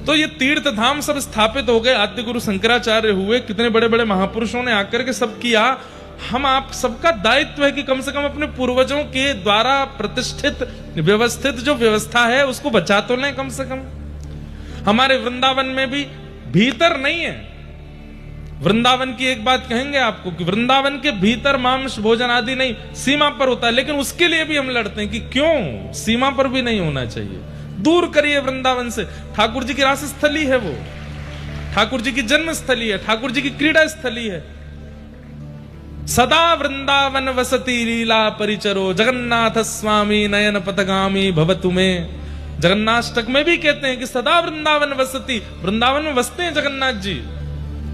तो ये तीर्थ धाम सब स्थापित हो गए, आद्य गुरु शंकराचार्य हुए, कितने बड़े बड़े महापुरुषों ने आकर के सब किया। हम आप सबका दायित्व है कि कम से कम अपने पूर्वजों के द्वारा प्रतिष्ठित व्यवस्थित जो व्यवस्था है उसको बचा तो लें कम से कम। हमारे वृंदावन में भी भीतर नहीं है। वृंदावन की एक बात कहेंगे आपको कि वृंदावन के भीतर मांस भोजन आदि नहीं, सीमा पर होता है, लेकिन उसके लिए भी हम लड़ते हैं कि क्यों सीमा पर भी नहीं होना चाहिए। दूर करिए वृंदावन से। ठाकुर जी की रास स्थली है वो, ठाकुर जी की जन्म स्थली है, ठाकुर जी की क्रीड़ा स्थली है। सदा वृंदावन वसती लीला परिचरो जगन्नाथ स्वामी नयन पथगामी भवतु में। जगन्नाष्टक में भी कहते हैं कि सदा वृंदावन वसती, वृंदावन में बसते हैं जगन्नाथ जी,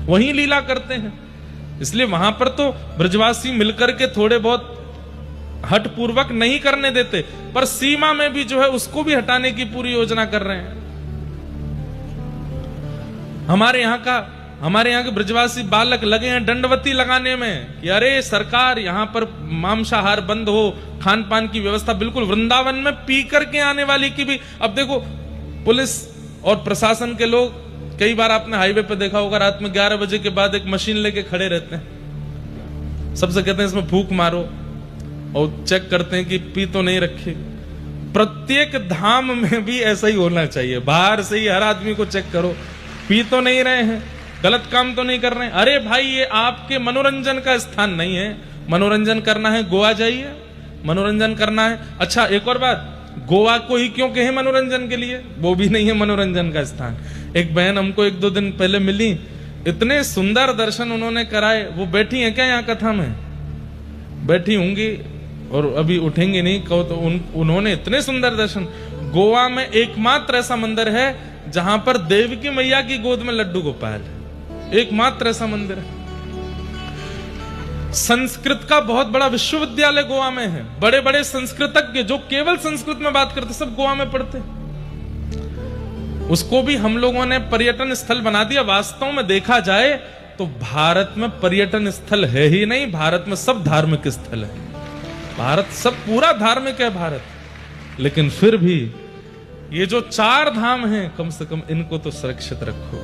वहीं लीला करते हैं। इसलिए वहां पर तो ब्रजवासी मिलकर के थोड़े बहुत हट पूर्वक नहीं करने देते, पर सीमा में भी जो है उसको भी हटाने की पूरी योजना कर रहे हैं। हमारे यहाँ के ब्रजवासी बालक लगे हैं दंडवती लगाने में कि अरे सरकार यहाँ पर मांसाहार बंद हो, खान पान की व्यवस्था बिल्कुल। वृंदावन में पी करके आने वाली की भी, अब देखो पुलिस और प्रशासन के लोग, कई बार आपने हाईवे पे देखा होगा रात में 11 बजे के बाद एक मशीन लेके खड़े रहते हैं, सबसे कहते हैं इसमें फूंक मारो और चेक करते हैं कि पी तो नहीं रखे। प्रत्येक धाम में भी ऐसा ही होना चाहिए, बाहर से ही हर आदमी को चेक करो, पी तो नहीं रहे हैं, गलत काम तो नहीं कर रहे हैं। अरे भाई ये आपके मनोरंजन का स्थान नहीं है। मनोरंजन करना है गोवा जाइए, मनोरंजन करना है। अच्छा एक और बात, गोवा को ही क्यों कहे मनोरंजन के लिए, वो भी नहीं है मनोरंजन का स्थान। एक बहन हमको 1-2 दिन पहले मिली, इतने सुंदर दर्शन उन्होंने कराए। वो बैठी हैं क्या यहाँ कथा में? बैठी होंगी और अभी उठेंगे नहीं कहो तो। उन्होंने इतने सुंदर दर्शन। गोवा में एकमात्र ऐसा मंदिर है जहां पर देवकी मैया की गोद में लड्डू गोपाल है, एकमात्र ऐसा मंदिर है। संस्कृत का बहुत बड़ा विश्वविद्यालय गोवा में है, बड़े बड़े संस्कृतज्ञ जो केवल संस्कृत में बात करते सब गोवा में पढ़ते। उसको भी हम लोगों ने पर्यटन स्थल बना दिया। वास्तव में देखा जाए तो भारत में पर्यटन स्थल है ही नहीं, भारत में सब धार्मिक स्थल है। भारत सब पूरा धार्मिक है भारत, लेकिन फिर भी ये जो 4 धाम हैं कम से कम इनको तो सुरक्षित रखो।